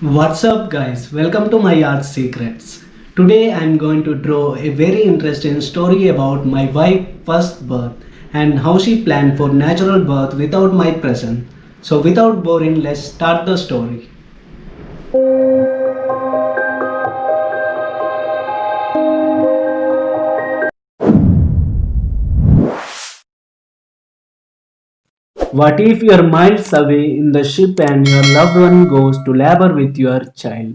What's up, guys? Welcome to my art secrets. Today I'm going to draw a very interesting story about my wife's first birth and how she planned for natural birth without my presence. So, without boring, let's start the story. What if you're miles away in the ship and your loved one goes to labor with your child?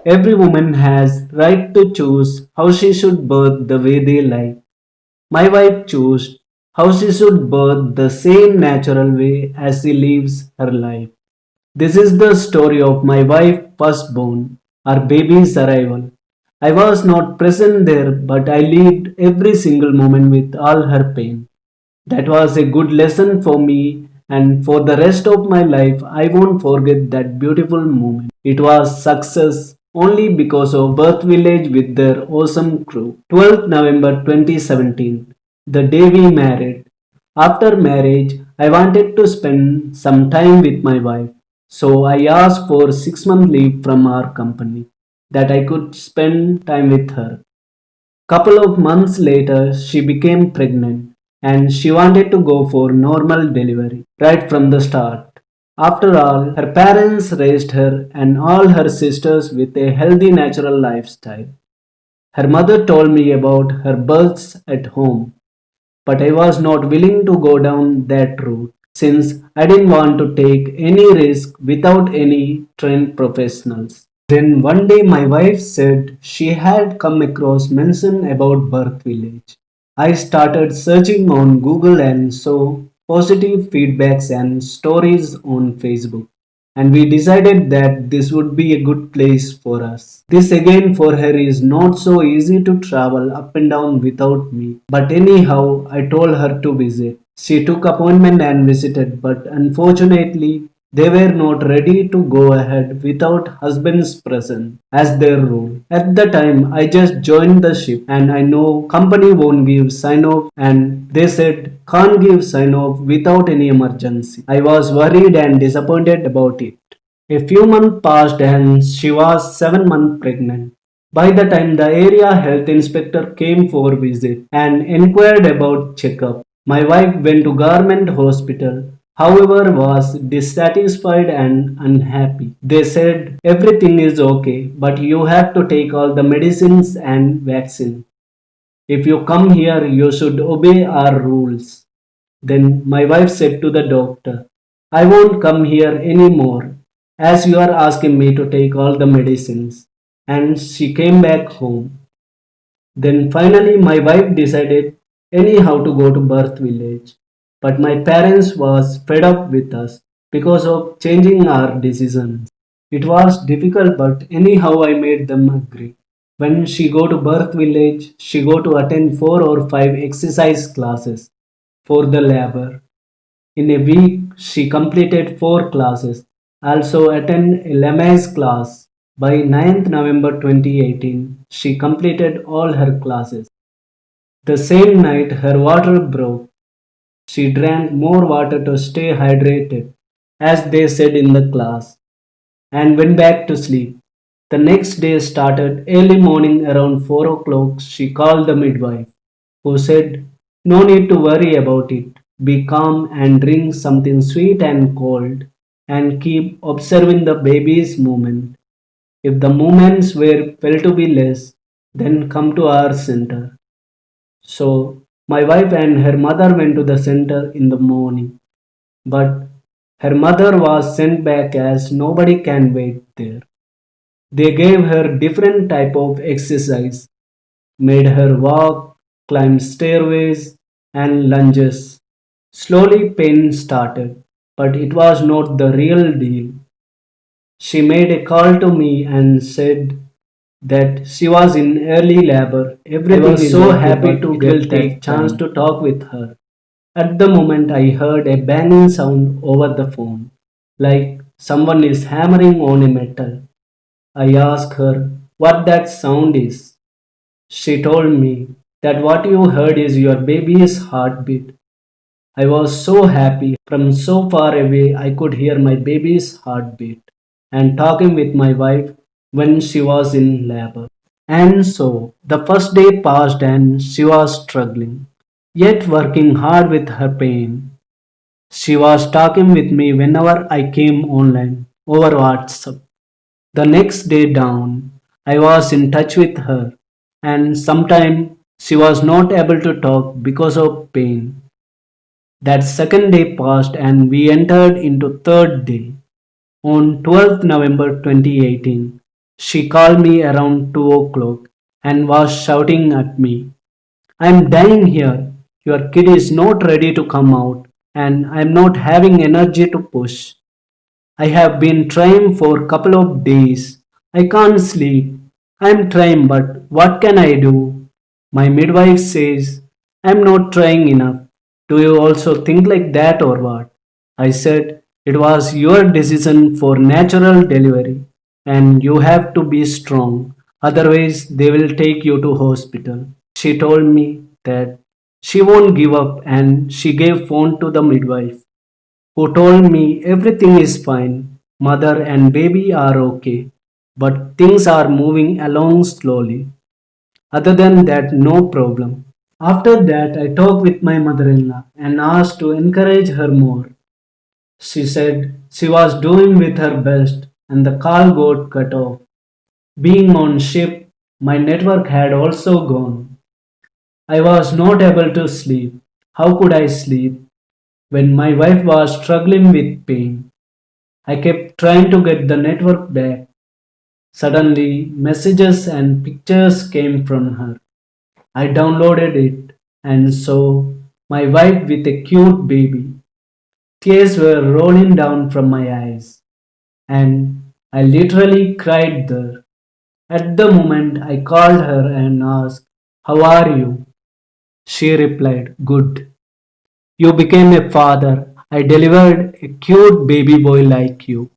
Every woman has right to choose how she should birth the way they like. My wife chose how she should birth the same natural way as she lives her life. This is the story of my wife firstborn, our baby's arrival. I was not present there, but I lived every single moment with all her pain. That was a good lesson for me, and for the rest of my life, I won't forget that beautiful moment. It was success only because of Birth Village with their awesome crew. 12th November 2017, the day we married. After marriage, I wanted to spend some time with my wife, so I asked for 6 month leave from our company that I could spend time with her. Couple of months later, she became pregnant and she wanted to go for normal delivery right from the start. After all, her parents raised her and all her sisters with a healthy natural lifestyle. Her mother told me about her births at home, but I was not willing to go down that route since I didn't want to take any risk without any trained professionals. Then one day my wife said she had come across mention about Birth Village. I started searching on Google and saw positive feedbacks and stories on Facebook, and we decided that this would be a good place for us. This again for her is not so easy to travel up and down without me. But anyhow, I told her to visit. She took appointment and visited, but unfortunately they were not ready to go ahead without husband's presence as their rule. At the time, I just joined the ship and I know company won't give sign off and they said can't give sign off without any emergency. I was worried and disappointed about it. A few months passed and she was 7 months pregnant. By the time the area health inspector came for visit and inquired about checkup, my wife went to government hospital, however was dissatisfied and unhappy. They said everything is okay, but you have to take all the medicines and vaccine. If you come here, you should obey our rules. Then my wife said to the doctor, I won't come here anymore as you are asking me to take all the medicines. And she came back home. Then finally my wife decided anyhow to go to birth village. But my parents was fed up with us because of changing our decisions. It was difficult but anyhow I made them agree. When she go to birth village, she go to attend 4 or 5 exercise classes for the labor. In a week, she completed 4 classes, also attended a Lamaze class. By 9th November 2018, she completed all her classes. The same night, her water broke. She drank more water to stay hydrated, as they said in the class, and went back to sleep. The next day started early morning around 4 o'clock. She called the midwife, who said, no need to worry about it. Be calm and drink something sweet and cold, and keep observing the baby's movement. If the movements were felt to be less, then come to our center. So, my wife and her mother went to the center in the morning, but her mother was sent back as nobody can wait there. They gave her different type of exercise, made her walk, climb stairways, and lunges. Slowly pain started, but it was not the real deal. She made a call to me and said that she was in early labor. Everything I was so happy to get that chance to talk with her. At the moment, I heard a banging sound over the phone, like someone is hammering on a metal. I asked her what that sound is. She told me that what you heard is your baby's heartbeat. I was so happy. From so far away, I could hear my baby's heartbeat. and talking with my wife when she was in labor. And so the first day passed and she was struggling, yet working hard with her pain. She was talking with me whenever I came online over WhatsApp. The next day down, I was in touch with her, and sometimes she was not able to talk because of pain. That second day passed and we entered into third day. On 12th November 2018, she called me around 2 o'clock and was shouting at me, I'm dying here. Your kid is not ready to come out, and I'm not having energy to push. I have been trying for a couple of days. I can't sleep. I'm trying, but what can I do? My midwife says, I'm not trying enough. Do you also think like that or what? I said, it was your decision for natural delivery and you have to be strong. Otherwise, they will take you to hospital. She told me that she won't give up and she gave phone to the midwife who told me everything is fine, mother and baby are okay, but things are moving along slowly. Other than that, no problem. After that, I talked with my mother in law and asked to encourage her more. She said she was doing with her best and the call got cut off. Being on ship, my network had also gone. I was not able to sleep. How could I sleep when my wife was struggling with pain? I kept trying to get the network back. Suddenly, messages and pictures came from her. I downloaded it and saw my wife with a cute baby. Tears were rolling down from my eyes, and I literally cried there. At the moment, I called her and asked, how are you? She replied, good. You became a father. I delivered a cute baby boy like you.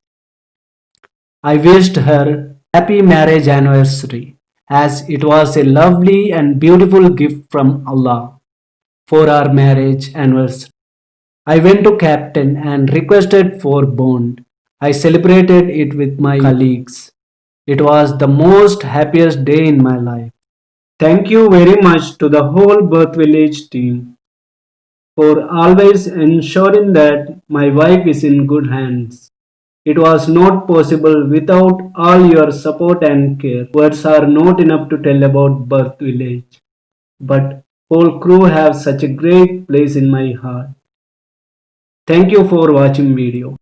I wished her happy marriage anniversary as it was a lovely and beautiful gift from Allah for our marriage anniversary. I went to Captain and requested for bond. I celebrated it with my colleagues. It was the most happiest day in my life. Thank you very much to the whole Birth Village team for always ensuring that my wife is in good hands. It was not possible without all your support and care. Words are not enough to tell about Birth Village, but whole crew have such a great place in my heart. Thank you for watching video.